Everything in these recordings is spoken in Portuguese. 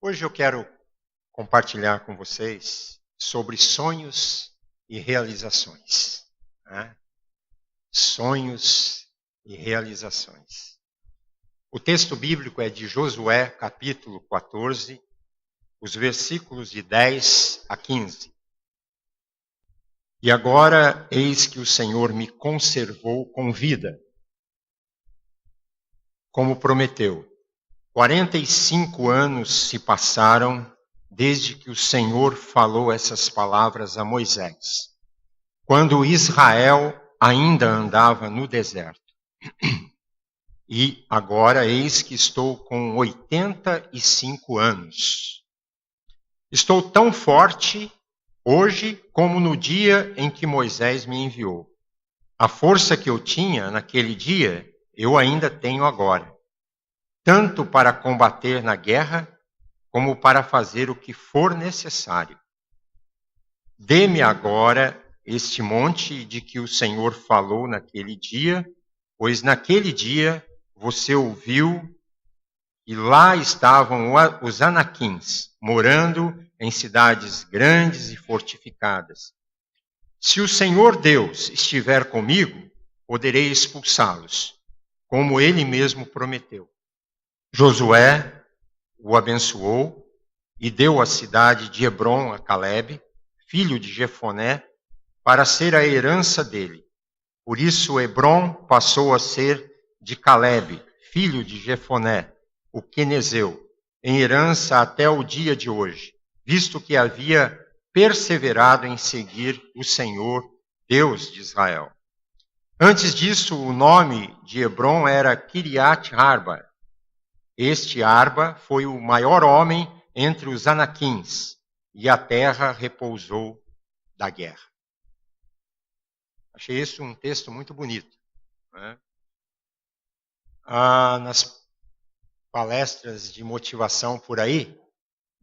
Hoje eu quero compartilhar com vocês sobre sonhos e realizações. Né? Sonhos e realizações. O texto bíblico é de Josué, capítulo 14, os versículos de 10 a 15. E agora, eis que o Senhor me conservou com vida, como prometeu. 45 anos se passaram desde que o Senhor falou essas palavras a Moisés, quando Israel ainda andava no deserto. E agora eis que estou com 85 anos. Estou tão forte hoje como no dia em que Moisés me enviou. A força que eu tinha naquele dia, eu ainda tenho agora, tanto para combater na guerra, como para fazer o que for necessário. Dê-me agora este monte de que o Senhor falou naquele dia, pois naquele dia você ouviu e lá estavam os anaquins, morando em cidades grandes e fortificadas. Se o Senhor Deus estiver comigo, poderei expulsá-los, como ele mesmo prometeu. Josué o abençoou e deu a cidade de Hebrom a Calebe, filho de Jefoné, para ser a herança dele. Por isso Hebrom passou a ser de Calebe, filho de Jefoné, o quenezeu, em herança até o dia de hoje, visto que havia perseverado em seguir o Senhor, Deus de Israel. Antes disso, o nome de Hebrom era Kiriat Arba. Este Arba foi o maior homem entre os anaquins, e a terra repousou da guerra. Achei isso um texto muito bonito. Né? Nas palestras de motivação por aí,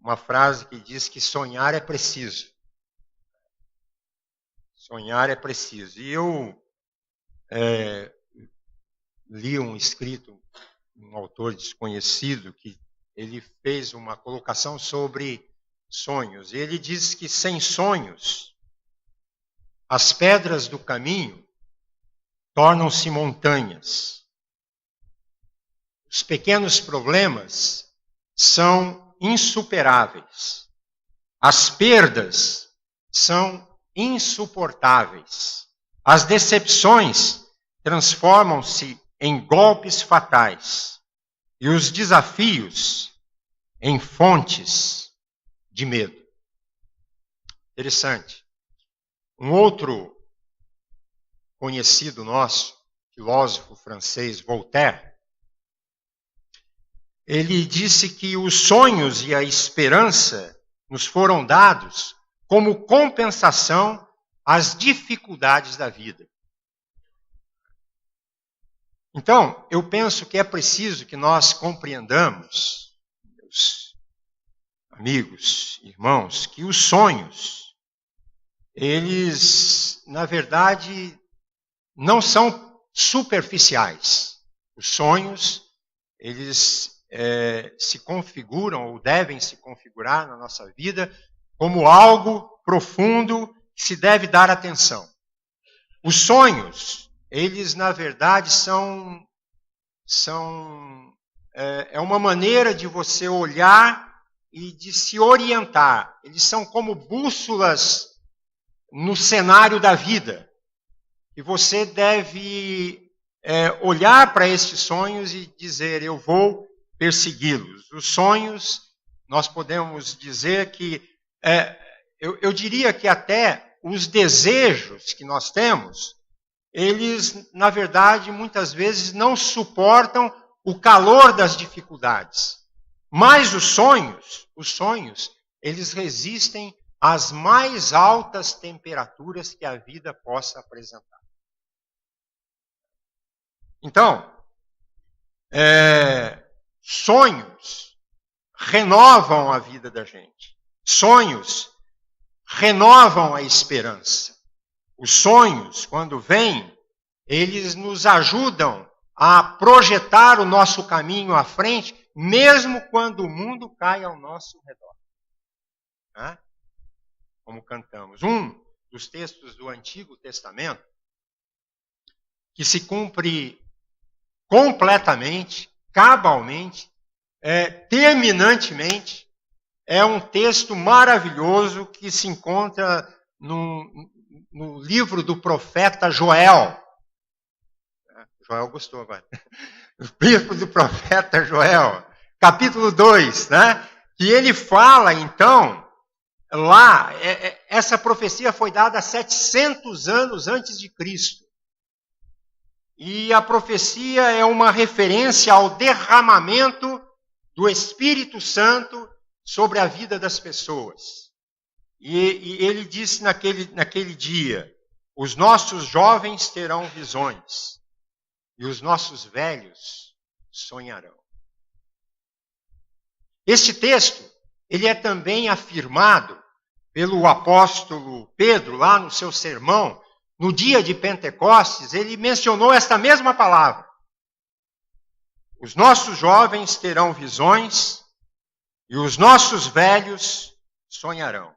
uma frase que diz que sonhar é preciso. Sonhar é preciso. E eu li um escrito, um autor desconhecido, que ele fez uma colocação sobre sonhos. E ele diz que sem sonhos, as pedras do caminho tornam-se montanhas. Os pequenos problemas são insuperáveis. As perdas são insuportáveis. As decepções transformam-se em golpes fatais. E os desafios em fontes de medo. Interessante. Um outro conhecido nosso, filósofo francês, Voltaire, ele disse que os sonhos e a esperança nos foram dados como compensação às dificuldades da vida. Então, eu penso que é preciso que nós compreendamos, meus amigos, irmãos, que os sonhos, eles, na verdade, não são superficiais. Os sonhos, eles se configuram ou devem se configurar na nossa vida como algo profundo que se deve dar atenção. Os sonhos, eles na verdade são uma maneira de você olhar e de se orientar. Eles são como bússolas no cenário da vida. E você deve olhar para estes sonhos e dizer, eu vou persegui-los. Os sonhos, nós podemos dizer que, eu diria que até os desejos que nós temos, eles, na verdade, muitas vezes não suportam o calor das dificuldades. Mas os sonhos, eles resistem às mais altas temperaturas que a vida possa apresentar. Então, sonhos renovam a vida da gente. Sonhos renovam a esperança. Os sonhos, quando vêm, eles nos ajudam a projetar o nosso caminho à frente mesmo quando o mundo cai ao nosso redor. Né? Como cantamos. Um dos textos do Antigo Testamento que se cumpre completamente, cabalmente, terminantemente, é um texto maravilhoso que se encontra no livro do profeta Joel. Joel gostou agora. O livro do profeta Joel, capítulo 2, né? Que ele fala, então, lá, essa profecia foi dada 700 anos antes de Cristo. E a profecia é uma referência ao derramamento do Espírito Santo sobre a vida das pessoas. E ele disse naquele dia, os nossos jovens terão visões e os nossos velhos sonharão. Este texto, ele é também afirmado pelo apóstolo Pedro, lá no seu sermão, no dia de Pentecostes, ele mencionou esta mesma palavra. Os nossos jovens terão visões e os nossos velhos sonharão.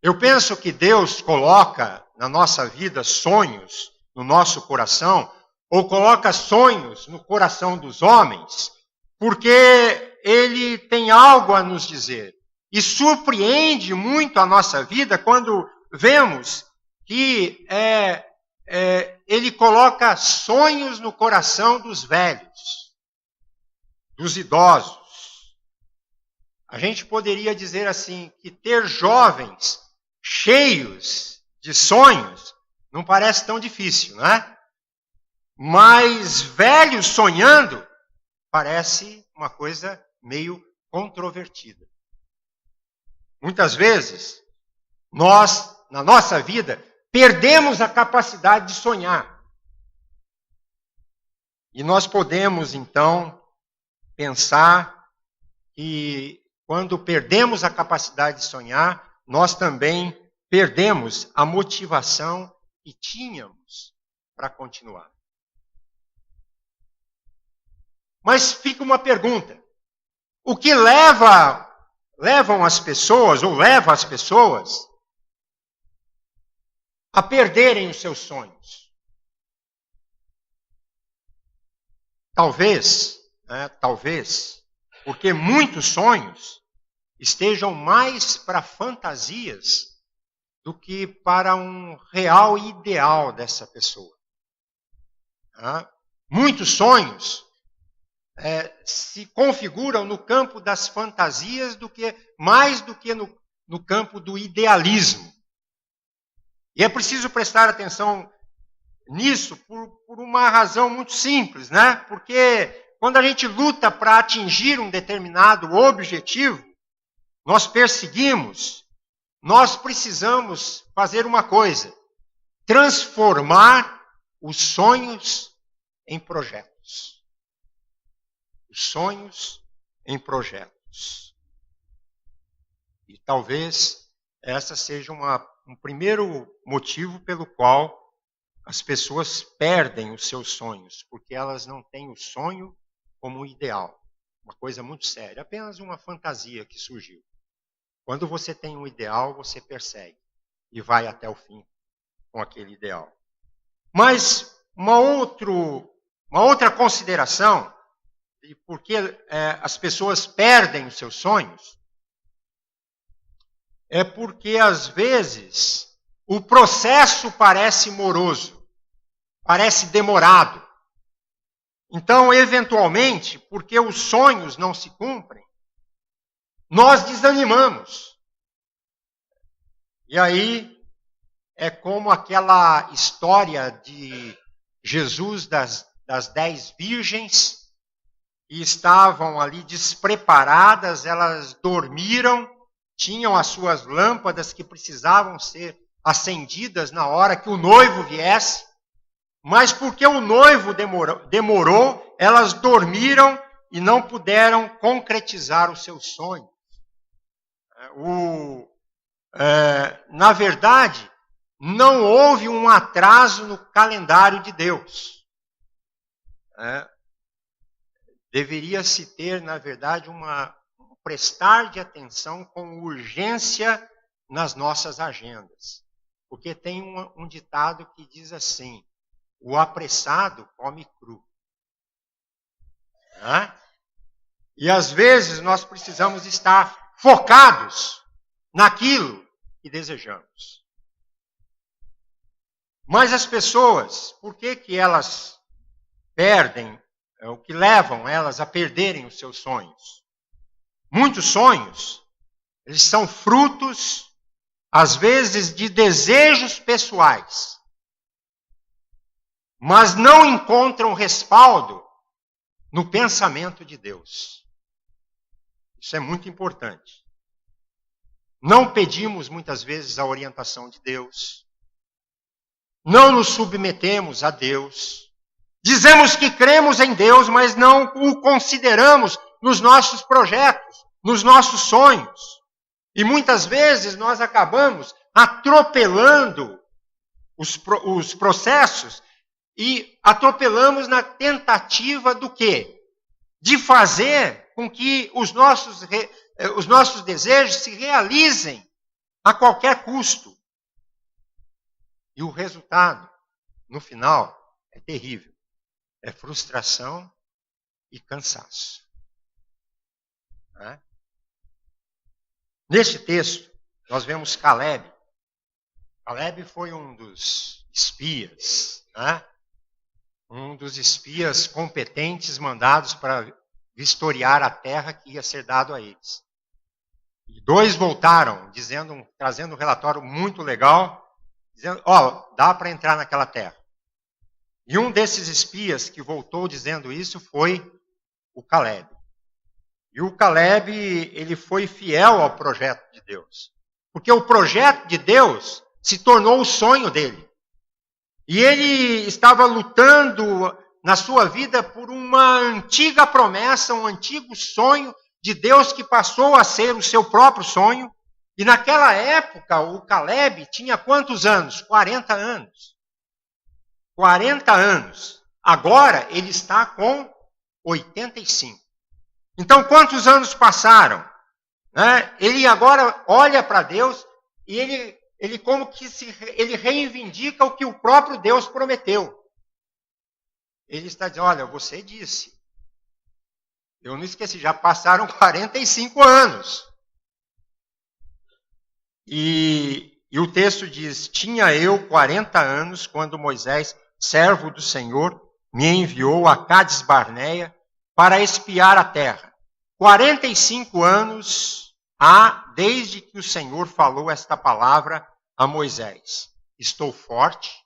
Eu penso que Deus coloca na nossa vida sonhos no nosso coração, ou coloca sonhos no coração dos homens, porque Ele tem algo a nos dizer. E surpreende muito a nossa vida quando vemos que Ele coloca sonhos no coração dos velhos, dos idosos. A gente poderia dizer assim, que ter jovens cheios de sonhos não parece tão difícil, não é? Mas velhos sonhando parece uma coisa meio controvertida. Muitas vezes, nós, na nossa vida, perdemos a capacidade de sonhar. E nós podemos, então, pensar que quando perdemos a capacidade de sonhar, nós também perdemos a motivação que tínhamos para continuar. Mas fica uma pergunta. O que levam as pessoas, ou leva as pessoas, a perderem os seus sonhos? Talvez, porque muitos sonhos estejam mais para fantasias do que para um real ideal dessa pessoa. Muitos sonhos se configuram no campo das fantasias mais do que no campo do idealismo. E é preciso prestar atenção nisso por uma razão muito simples, né? Porque quando a gente luta para atingir um determinado objetivo, nós perseguimos, nós precisamos fazer uma coisa: transformar os sonhos em projetos. Os sonhos em projetos. E talvez essa seja um primeiro motivo pelo qual as pessoas perdem os seus sonhos, porque elas não têm o sonho como ideal. Uma coisa muito séria, apenas uma fantasia que surgiu. Quando você tem um ideal, você persegue e vai até o fim com aquele ideal. Mas uma outra consideração de por que as pessoas perdem os seus sonhos é porque, às vezes, o processo parece moroso, parece demorado. Então, eventualmente, porque os sonhos não se cumprem, nós desanimamos. E aí, é como aquela história de Jesus das 10 virgens, que estavam ali despreparadas, elas dormiram, tinham as suas lâmpadas que precisavam ser acendidas na hora que o noivo viesse, mas porque o noivo demorou, elas dormiram e não puderam concretizar os seus sonhos. Na verdade, não houve um atraso no calendário de Deus. deveria se ter, na verdade, um prestar de atenção com urgência nas nossas agendas. Porque tem um ditado que diz assim: o apressado come cru. E às vezes nós precisamos estar focados naquilo que desejamos. Mas as pessoas, por que elas perdem, o que levam elas a perderem os seus sonhos? Muitos sonhos, eles são frutos, às vezes, de desejos pessoais, mas não encontram respaldo no pensamento de Deus. Isso é muito importante. Não pedimos muitas vezes a orientação de Deus. Não nos submetemos a Deus. Dizemos que cremos em Deus, mas não o consideramos nos nossos projetos, nos nossos sonhos. E muitas vezes nós acabamos atropelando os processos e atropelamos na tentativa do quê? De fazer com que os nossos desejos se realizem a qualquer custo. E o resultado, no final, é terrível. É frustração e cansaço. Neste texto, nós vemos Caleb. Caleb foi um dos espias, um dos espias competentes mandados para vistoriar a terra que ia ser dado a eles. E 2 voltaram, trazendo um relatório muito legal, dizendo, dá para entrar naquela terra. E um desses espias que voltou dizendo isso foi o Caleb. E o Caleb, ele foi fiel ao projeto de Deus. Porque o projeto de Deus se tornou o sonho dele. E ele estava lutando na sua vida por uma antiga promessa, um antigo sonho de Deus que passou a ser o seu próprio sonho. E naquela época, o Caleb tinha quantos anos? 40 anos. 40 anos. Agora, ele está com 85. Então, quantos anos passaram? Ele agora olha para Deus e ele como que ele reivindica o que o próprio Deus prometeu. Ele está dizendo, olha, você disse. Eu não esqueci, já passaram 45 anos. E o texto diz, tinha eu 40 anos quando Moisés, servo do Senhor, me enviou a Cades Barneia para espiar a terra. 45 anos há desde que o Senhor falou esta palavra a Moisés. Estou forte,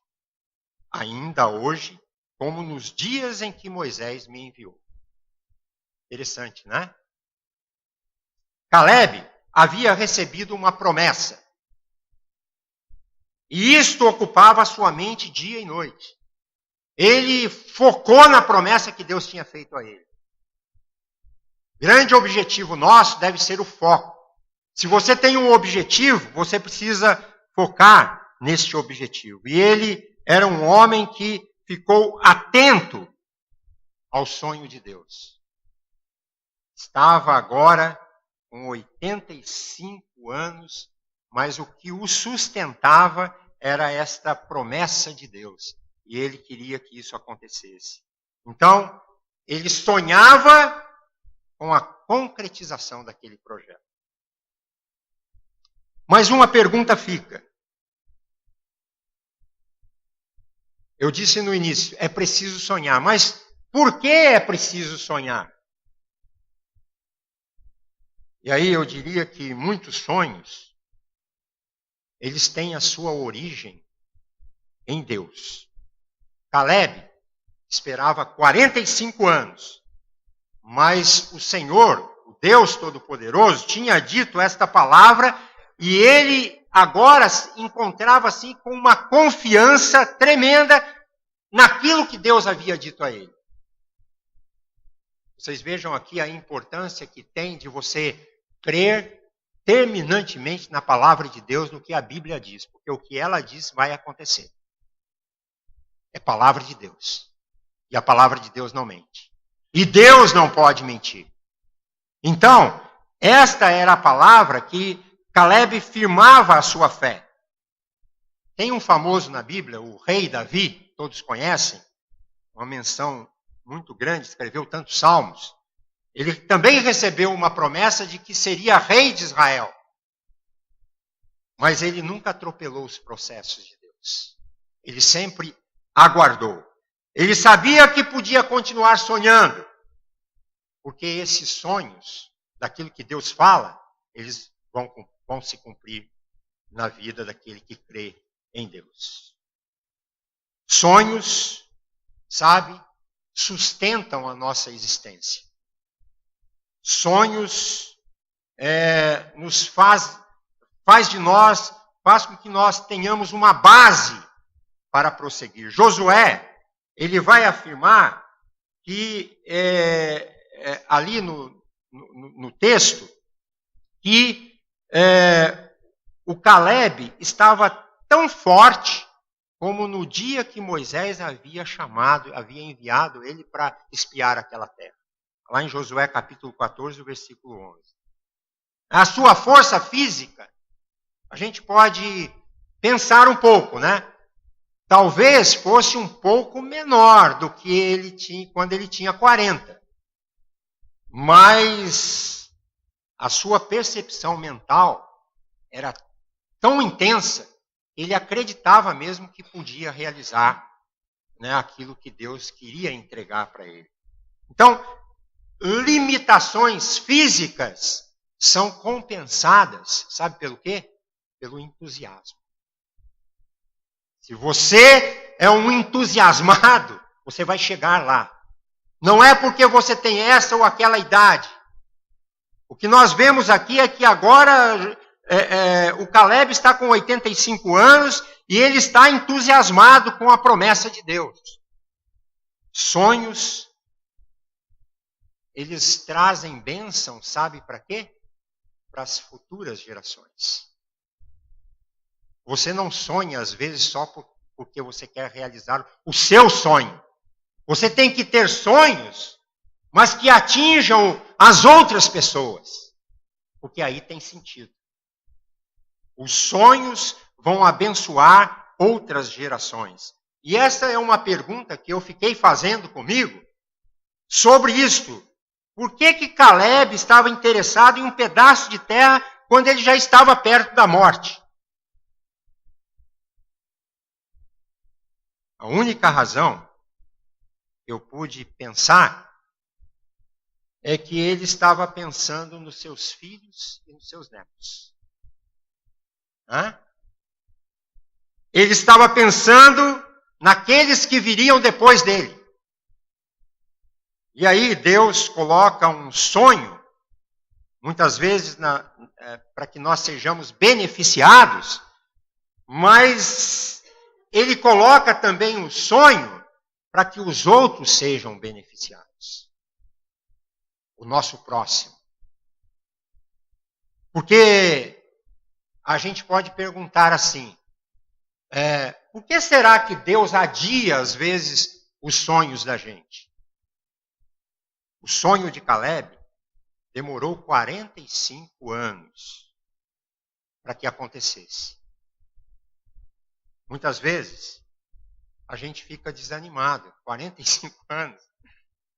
ainda hoje, como nos dias em que Moisés me enviou. Interessante, né? Caleb havia recebido uma promessa. E isto ocupava a sua mente dia e noite. Ele focou na promessa que Deus tinha feito a ele. Grande objetivo nosso deve ser o foco. Se você tem um objetivo, você precisa focar neste objetivo. E ele era um homem que ficou atento ao sonho de Deus. Estava agora com 85 anos, mas o que o sustentava era esta promessa de Deus. E ele queria que isso acontecesse. Então, ele sonhava com a concretização daquele projeto. Mas uma pergunta fica. Eu disse no início, é preciso sonhar. Mas por que é preciso sonhar? E aí eu diria que muitos sonhos, eles têm a sua origem em Deus. Caleb esperava 45 anos. Mas o Senhor, o Deus Todo-Poderoso, tinha dito esta palavra e ele agora encontrava-se com uma confiança tremenda naquilo que Deus havia dito a ele. Vocês vejam aqui a importância que tem de você crer terminantemente na palavra de Deus, no que a Bíblia diz, porque o que ela diz vai acontecer. É palavra de Deus. E a palavra de Deus não mente. E Deus não pode mentir. Então, esta era a palavra que Caleb firmava a sua fé. Tem um famoso na Bíblia, o rei Davi, todos conhecem, uma menção muito grande, escreveu tantos salmos. Ele também recebeu uma promessa de que seria rei de Israel. Mas ele nunca atropelou os processos de Deus. Ele sempre aguardou. Ele sabia que podia continuar sonhando, porque esses sonhos, daquilo que Deus fala, eles vão se cumprir na vida daquele que crê em Deus. Sonhos, sabe, sustentam a nossa existência. Sonhos nos faz com que nós tenhamos uma base para prosseguir. Josué, ele vai afirmar que, ali no texto, que o Caleb estava tão forte como no dia que Moisés havia enviado ele para espiar aquela terra. Lá em Josué capítulo 14, versículo 11. A sua força física, a gente pode pensar um pouco, né? Talvez fosse um pouco menor do que ele tinha quando ele tinha 40. Mas a sua percepção mental era tão intensa, ele acreditava mesmo que podia realizar, né, aquilo que Deus queria entregar para ele. Então, limitações físicas são compensadas, sabe pelo quê? Pelo entusiasmo. Se você é um entusiasmado, você vai chegar lá. Não é porque você tem essa ou aquela idade. O que nós vemos aqui é que agora o Caleb está com 85 anos e ele está entusiasmado com a promessa de Deus. Sonhos, eles trazem bênção, sabe para quê? Para as futuras gerações. Você não sonha, às vezes, só porque você quer realizar o seu sonho. Você tem que ter sonhos, mas que atinjam as outras pessoas. Porque aí tem sentido. Os sonhos vão abençoar outras gerações. E essa é uma pergunta que eu fiquei fazendo comigo sobre isto. Por que Caleb estava interessado em um pedaço de terra quando ele já estava perto da morte? A única razão que eu pude pensar é que ele estava pensando nos seus filhos e nos seus netos. Ele estava pensando naqueles que viriam depois dele. E aí Deus coloca um sonho, muitas vezes para que nós sejamos beneficiados, mas Ele coloca também um sonho para que os outros sejam beneficiados. O nosso próximo. Porque a gente pode perguntar assim, por que será que Deus adia, às vezes, os sonhos da gente? O sonho de Caleb demorou 45 anos para que acontecesse. Muitas vezes, a gente fica desanimado. 45 anos.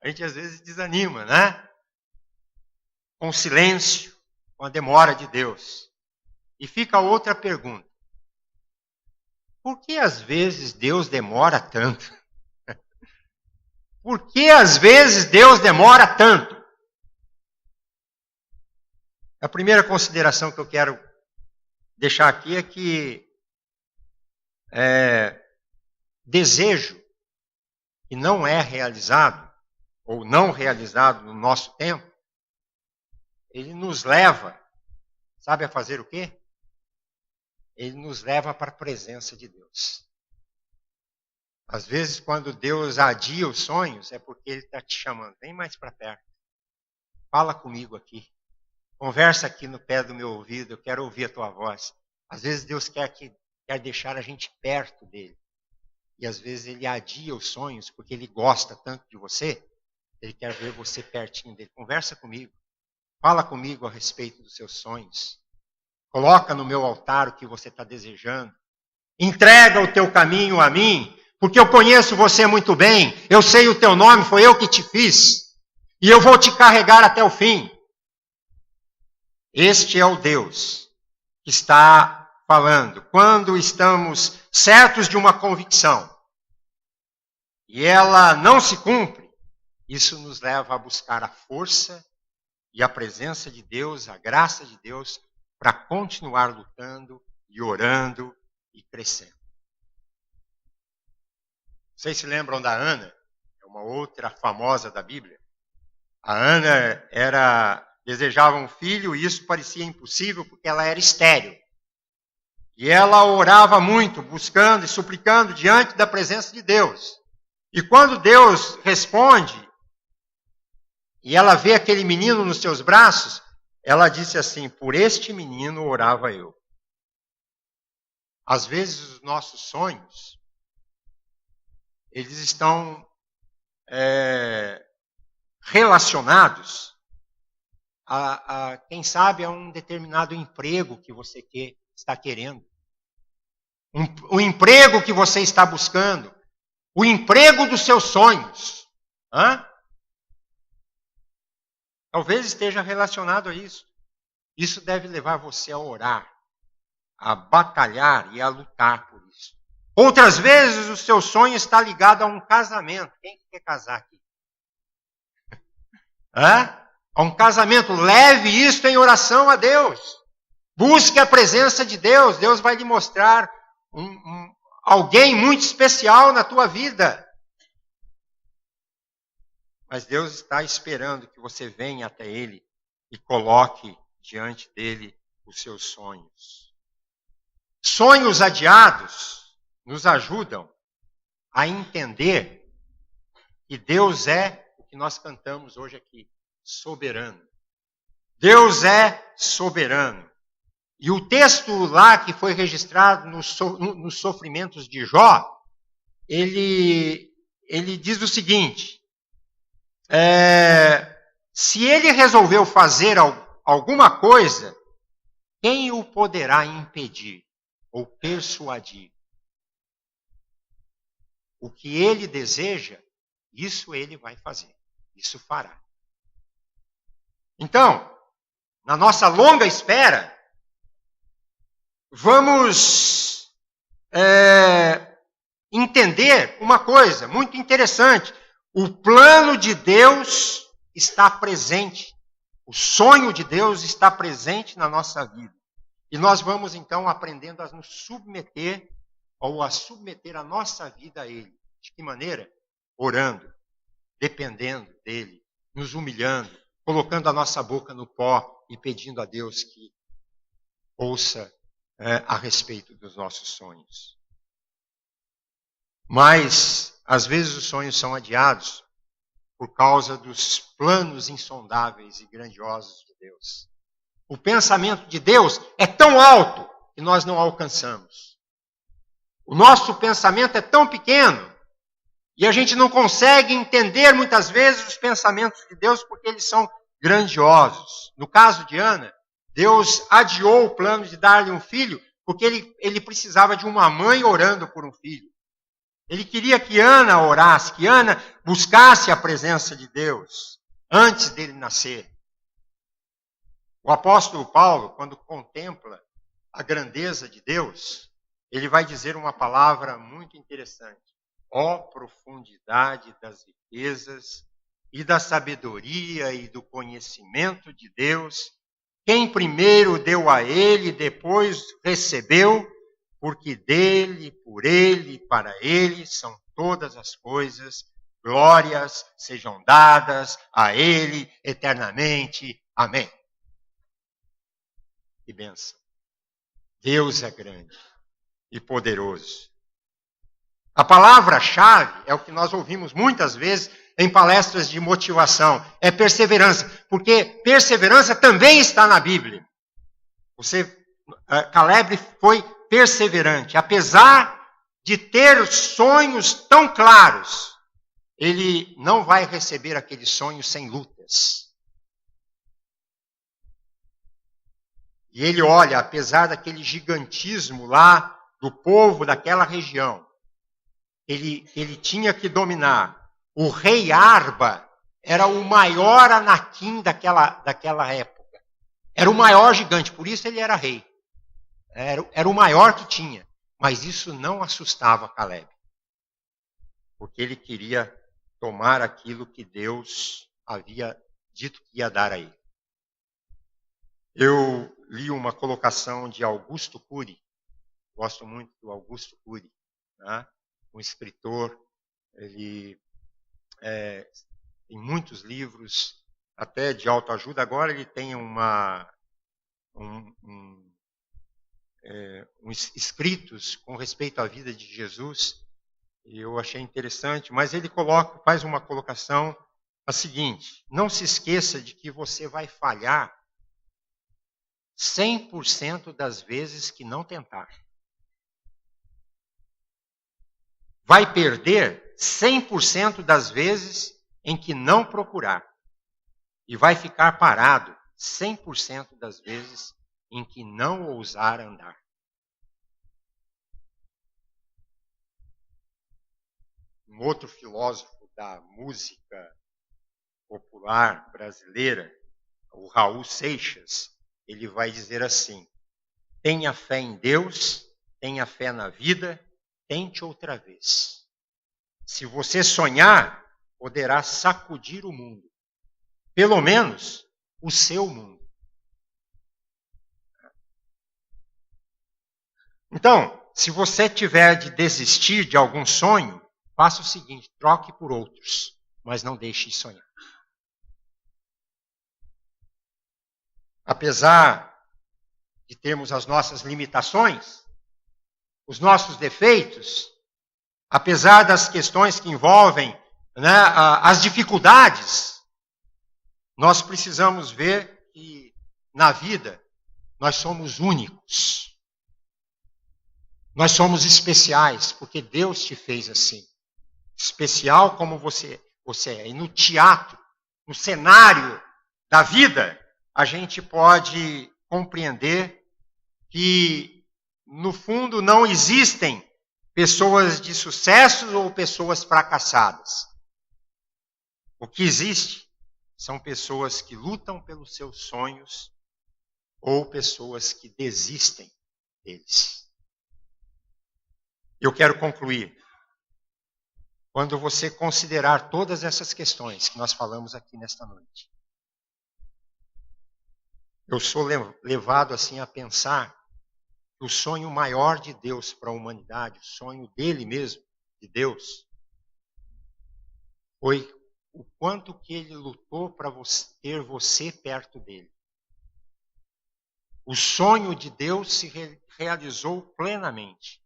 A gente às vezes desanima, né? Com o silêncio, com a demora de Deus. E fica outra pergunta. Por que às vezes Deus demora tanto? Por que às vezes Deus demora tanto? A primeira consideração que eu quero deixar aqui é que desejo que não é realizado, ou não realizado no nosso tempo, ele nos leva, sabe a fazer o quê? Ele nos leva para a presença de Deus. Às vezes, quando Deus adia os sonhos, é porque Ele está te chamando. Vem mais para perto. Fala comigo aqui. Conversa aqui no pé do meu ouvido. Eu quero ouvir a tua voz. Às vezes, Deus quer deixar a gente perto dEle. E às vezes, Ele adia os sonhos porque Ele gosta tanto de você. Ele quer ver você pertinho dele. Conversa comigo. Fala comigo a respeito dos seus sonhos. Coloca no meu altar o que você está desejando. Entrega o teu caminho a mim, porque eu conheço você muito bem. Eu sei o teu nome, foi eu que te fiz. E eu vou te carregar até o fim. Este é o Deus que está falando. Quando estamos certos de uma convicção e ela não se cumpre, isso nos leva a buscar a força e a presença de Deus, a graça de Deus, para continuar lutando e orando e crescendo. Vocês se lembram da Ana? É uma outra famosa da Bíblia. A Ana desejava um filho e isso parecia impossível porque ela era estéril. E ela orava muito, buscando e suplicando diante da presença de Deus. E quando Deus responde, e ela vê aquele menino nos seus braços, ela disse assim: por este menino orava eu. Às vezes os nossos sonhos, eles estão relacionados quem sabe, a um determinado emprego que você está querendo. O emprego que você está buscando. O emprego dos seus sonhos. Talvez esteja relacionado a isso. Isso deve levar você a orar, a batalhar e a lutar por isso. Outras vezes o seu sonho está ligado a um casamento. Quem quer casar aqui? A um casamento. Leve isso em oração a Deus. Busque a presença de Deus. Deus vai lhe mostrar alguém muito especial na tua vida. Mas Deus está esperando que você venha até Ele e coloque diante dele os seus sonhos. Sonhos adiados nos ajudam a entender que Deus é o que nós cantamos hoje aqui, soberano. Deus é soberano. E o texto lá que foi registrado nos sofrimentos de Jó, ele diz o seguinte: se ele resolveu fazer alguma coisa, quem o poderá impedir ou persuadir? O que ele deseja, isso ele vai fazer, isso fará. Então, na nossa longa espera, vamos entender uma coisa muito interessante. O plano de Deus está presente. O sonho de Deus está presente na nossa vida. E nós vamos então aprendendo a nos submeter ou a submeter a nossa vida a Ele. De que maneira? Orando, dependendo dEle, nos humilhando, colocando a nossa boca no pó e pedindo a Deus que ouça a respeito dos nossos sonhos. Mas, às vezes, os sonhos são adiados por causa dos planos insondáveis e grandiosos de Deus. O pensamento de Deus é tão alto que nós não alcançamos. O nosso pensamento é tão pequeno e a gente não consegue entender muitas vezes os pensamentos de Deus porque eles são grandiosos. No caso de Ana, Deus adiou o plano de dar-lhe um filho porque ele precisava de uma mãe orando por um filho. Ele queria que Ana orasse, que Ana buscasse a presença de Deus antes dele nascer. O apóstolo Paulo, quando contempla a grandeza de Deus, ele vai dizer uma palavra muito interessante. Ó profundidade das riquezas e da sabedoria e do conhecimento de Deus, quem primeiro deu a ele, depois recebeu, porque dele, por ele e para ele são todas as coisas, glórias sejam dadas a ele eternamente. Amém. Que bênção. Deus é grande e poderoso. A palavra-chave é o que nós ouvimos muitas vezes em palestras de motivação, é perseverança, porque perseverança também está na Bíblia. Caleb foi perseverante, apesar de ter sonhos tão claros, ele não vai receber aquele sonho sem lutas. E ele olha, apesar daquele gigantismo lá do povo daquela região, ele tinha que dominar. O rei Arba era o maior Anakim daquela época. Era o maior gigante, por isso ele era rei. Era o maior que tinha. Mas isso não assustava Caleb. Porque ele queria tomar aquilo que Deus havia dito que ia dar a ele. Eu li uma colocação de Augusto Cury. Gosto muito do Augusto Cury, né? Um escritor. Ele tem muitos livros, até de autoajuda. Agora ele tem escritos com respeito à vida de Jesus. E eu achei interessante, mas ele faz uma colocação a seguinte: não se esqueça de que você vai falhar 100% das vezes que não tentar. Vai perder 100% das vezes em que não procurar. E vai ficar parado 100% das vezes em que não ousar andar. Um outro filósofo da música popular brasileira, o Raul Seixas, ele vai dizer assim: tenha fé em Deus, tenha fé na vida, tente outra vez. Se você sonhar, poderá sacudir o mundo. Pelo menos o seu mundo. Então, se você tiver de desistir de algum sonho, faça o seguinte: troque por outros, mas não deixe de sonhar. Apesar de termos as nossas limitações, os nossos defeitos, apesar das questões que envolvem, as dificuldades, nós precisamos ver que na vida nós somos únicos. Nós somos especiais, porque Deus te fez assim. Especial como você é. E no teatro, no cenário da vida, a gente pode compreender que, no fundo, não existem pessoas de sucesso ou pessoas fracassadas. O que existe são pessoas que lutam pelos seus sonhos ou pessoas que desistem deles. Eu quero concluir. Quando você considerar todas essas questões que nós falamos aqui nesta noite, eu sou levado assim a pensar que o sonho maior de Deus para a humanidade, o sonho dele mesmo, de Deus, foi o quanto que ele lutou para ter você perto dele. O sonho de Deus se realizou plenamente.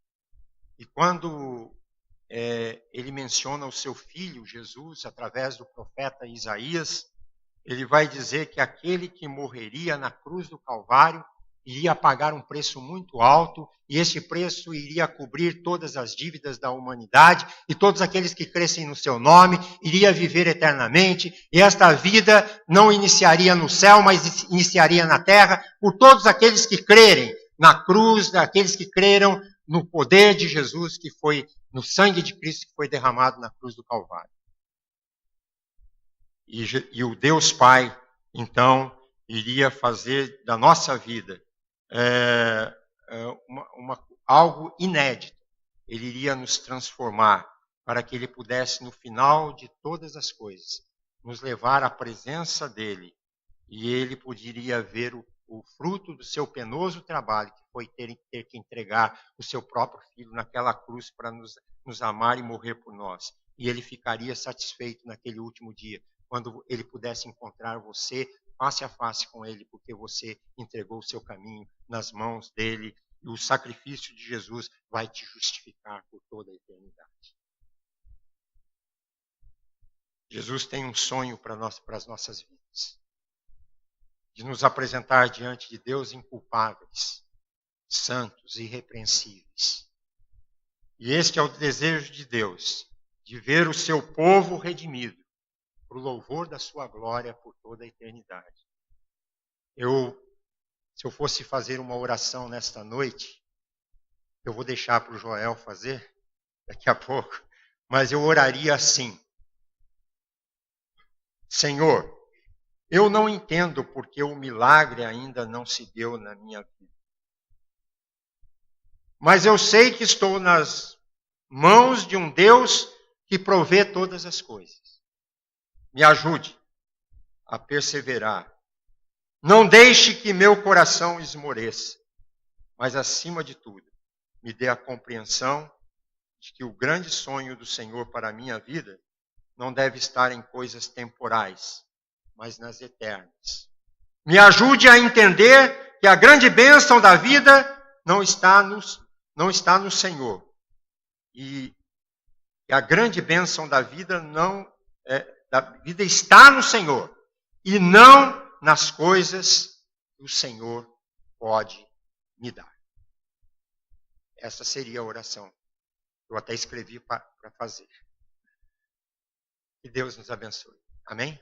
E quando ele menciona o seu filho, Jesus, através do profeta Isaías, ele vai dizer que aquele que morreria na cruz do Calvário iria pagar um preço muito alto, e esse preço iria cobrir todas as dívidas da humanidade, e todos aqueles que crescem no seu nome iria viver eternamente, e esta vida não iniciaria no céu, mas iniciaria na terra, por todos aqueles que crerem na cruz, aqueles que creram no poder de Jesus, que foi no sangue de Cristo que foi derramado na cruz do Calvário. E o Deus Pai, então, iria fazer da nossa vida algo inédito. Ele iria nos transformar para que ele pudesse, no final de todas as coisas, nos levar à presença dele. E ele poderia ver o fruto do seu penoso trabalho, que foi ter que entregar o seu próprio filho naquela cruz para nos amar e morrer por nós. E ele ficaria satisfeito naquele último dia, quando ele pudesse encontrar você face a face com ele, porque você entregou o seu caminho nas mãos dele, e o sacrifício de Jesus vai te justificar por toda a eternidade. Jesus tem um sonho para as nossas vidas, de nos apresentar diante de Deus inculpáveis, santos, irrepreensíveis. E este é o desejo de Deus, de ver o seu povo redimido, para o louvor da sua glória por toda a eternidade. Se eu fosse fazer uma oração nesta noite, eu vou deixar para o Joel fazer daqui a pouco, mas eu oraria assim: Senhor, eu não entendo porque o milagre ainda não se deu na minha vida. Mas eu sei que estou nas mãos de um Deus que provê todas as coisas. Me ajude a perseverar. Não deixe que meu coração esmoreça, mas acima de tudo, me dê a compreensão de que o grande sonho do Senhor para a minha vida não deve estar em coisas temporais, mas nas eternas. Me ajude a entender que a grande bênção da vida não está no Senhor. E a grande bênção da vida está no Senhor e não nas coisas que o Senhor pode me dar. Essa seria a oração. Eu até escrevi para fazer. Que Deus nos abençoe. Amém?